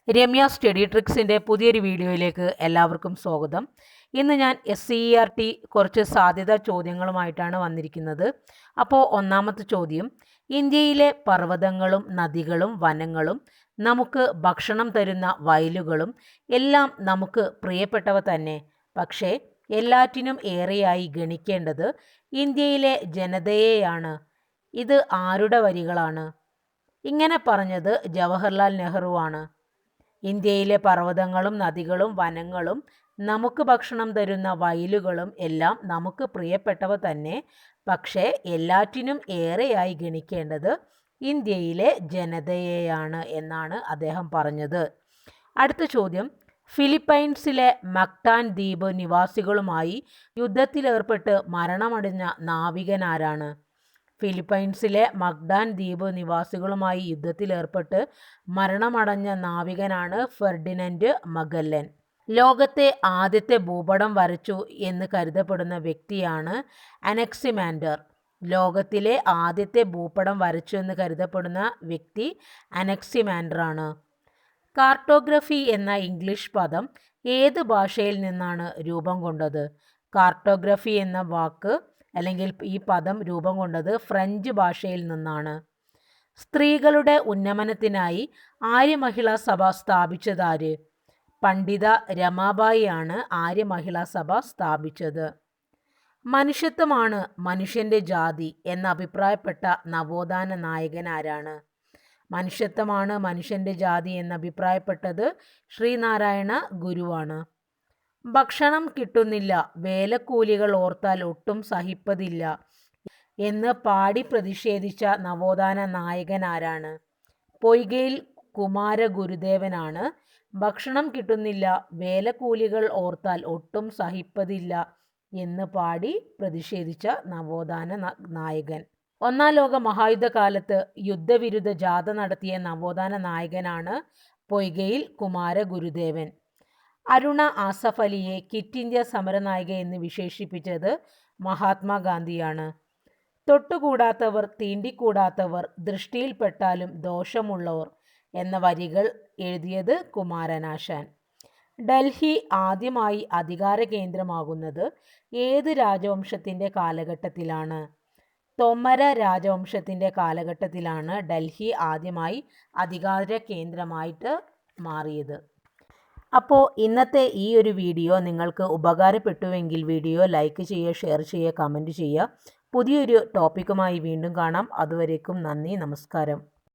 Ramya study ട്രിക്സിൻ്റെ പുതിയൊരു വീഡിയോയിലേക്ക് എല്ലാവർക്കും സ്വാഗതം. ഇന്ന് ഞാൻ SCERT കുറച്ച് സാധ്യതാ ചോദ്യങ്ങളുമായിട്ടാണ് വന്നിരിക്കുന്നത്. അപ്പോൾ ഒന്നാമത്തെ ചോദ്യം, ഇന്ത്യയിലെ പർവ്വതങ്ങളും നദികളും വനങ്ങളും നമുക്ക് ഭക്ഷണം തരുന്ന വയലുകളും എല്ലാം നമുക്ക് പ്രിയപ്പെട്ടവ തന്നെ. പക്ഷേ എല്ലാറ്റിനും ഏറെയായി ഗണിക്കേണ്ടത് ഇന്ത്യയിലെ ജനതയെയാണ്. ഇത് ആരുടെ വരികളാണ്? ഇങ്ങനെ പറഞ്ഞത് ജവഹർലാൽ നെഹ്റുവാണ്. ഇന്ത്യയിലെ പർവ്വതങ്ങളും നദികളും വനങ്ങളും നമുക്ക് ഭക്ഷണം തരുന്ന വയലുകളും എല്ലാം നമുക്ക് പ്രിയപ്പെട്ടവ തന്നെ. പക്ഷേ എല്ലാറ്റിനും ഏറെയായി ഗണിക്കേണ്ടത് ഇന്ത്യയിലെ ജനതയെയാണ് എന്നാണ് അദ്ദേഹം പറഞ്ഞത്. അടുത്ത ചോദ്യം, ഫിലിപ്പൈൻസിലെ മക്ടാൻ ദ്വീപ് നിവാസികളുമായി യുദ്ധത്തിലേർപ്പെട്ട് മരണമടഞ്ഞ നാവികനാരാണ്? ഫിലിപ്പൈൻസിലെ മക്ടാൻ ദ്വീപ് നിവാസികളുമായി യുദ്ധത്തിലേർപ്പെട്ട് മരണമടഞ്ഞ നാവികനാണ് ഫെർഡിനൻഡ് മഗല്ലൻ. ലോകത്തെ ആദ്യത്തെ ഭൂപടം വരച്ചു എന്ന് കരുതപ്പെടുന്ന വ്യക്തിയാണ് അനക്സിമാൻഡർ. ലോകത്തിലെ ആദ്യത്തെ ഭൂപടം വരച്ചു എന്ന് കരുതപ്പെടുന്ന വ്യക്തി അനക്സിമാൻഡറാണ്. കാർട്ടോഗ്രഫി എന്ന ഇംഗ്ലീഷ് പദം ഏത് ഭാഷയിൽ നിന്നാണ് രൂപം കൊണ്ടത്? കാർട്ടോഗ്രഫി എന്ന വാക്ക് അല്ലെങ്കിൽ ഈ പദം രൂപം കൊണ്ടത് ഫ്രഞ്ച് ഭാഷയിൽ നിന്നാണ്. സ്ത്രീകളുടെ ഉന്നമനത്തിനായി ആര്യമഹിളാ സഭ സ്ഥാപിച്ചതാര്? പണ്ഡിത രമാബായി ആണ് ആര്യമഹിളാ സഭ സ്ഥാപിച്ചത്. മനുഷ്യത്വമാണ് മനുഷ്യൻ്റെ ജാതി എന്ന് അഭിപ്രായപ്പെട്ട നവോത്ഥാന നായകൻ ആരാണ്? മനുഷ്യത്വമാണ് മനുഷ്യൻ്റെ ജാതി എന്ന് അഭിപ്രായപ്പെട്ടത് ശ്രീനാരായണ ഗുരുവാണ്. ഭക്ഷണം കിട്ടുന്നില്ല, വേലക്കൂലികൾ ഓർത്താൽ ഒട്ടും സഹിപ്പതില്ല എന്ന് പാടി പ്രതിഷേധിച്ച നവോത്ഥാന നായകൻ ആരാണ്? പൊയ്കയിൽ കുമാരഗുരുദേവനാണ്. ഭക്ഷണം കിട്ടുന്നില്ല, വേലക്കൂലികൾ ഓർത്താൽ ഒട്ടും സഹിപ്പതില്ല എന്ന് പാടി പ്രതിഷേധിച്ച നവോത്ഥാന നായകൻ. ഒന്നാം ലോക മഹായുദ്ധകാലത്ത് യുദ്ധവിരുദ്ധ ജാഥ നടത്തിയ നവോത്ഥാന നായകനാണ് പൊയ്കയിൽ കുമാരഗുരുദേവൻ. അരുണ ആസഫ് അലിയെ ക്വിറ്റ് ഇന്ത്യ സമരനായിക എന്ന് വിശേഷിപ്പിച്ചത് മഹാത്മാഗാന്ധിയാണ്. തൊട്ടുകൂടാത്തവർ, തീണ്ടിക്കൂടാത്തവർ, ദൃഷ്ടിയിൽപ്പെട്ടാലും ദോഷമുള്ളവർ എന്ന വരികൾ എഴുതിയത് കുമാരനാശാൻ. ഡൽഹി ആദ്യമായി അധികാര കേന്ദ്രമാകുന്നത് ഏത് രാജവംശത്തിൻ്റെ കാലഘട്ടത്തിലാണ്? തൊമര രാജവംശത്തിൻ്റെ കാലഘട്ടത്തിലാണ് ഡൽഹി ആദ്യമായി അധികാര കേന്ദ്രമായിട്ട് മാറിയത്. അപ്പോൾ ഇന്നത്തെ ഈ ഒരു വീഡിയോ നിങ്ങൾക്ക് ഉപകാരപ്പെട്ടുവെങ്കിൽ വീഡിയോ ലൈക്ക് ചെയ്യുക, ഷെയർ ചെയ്യുക, കമൻറ്റ് ചെയ്യുക. പുതിയൊരു ടോപ്പിക്കുമായി വീണ്ടും കാണാം. അതുവരേക്കും നന്ദി, നമസ്കാരം.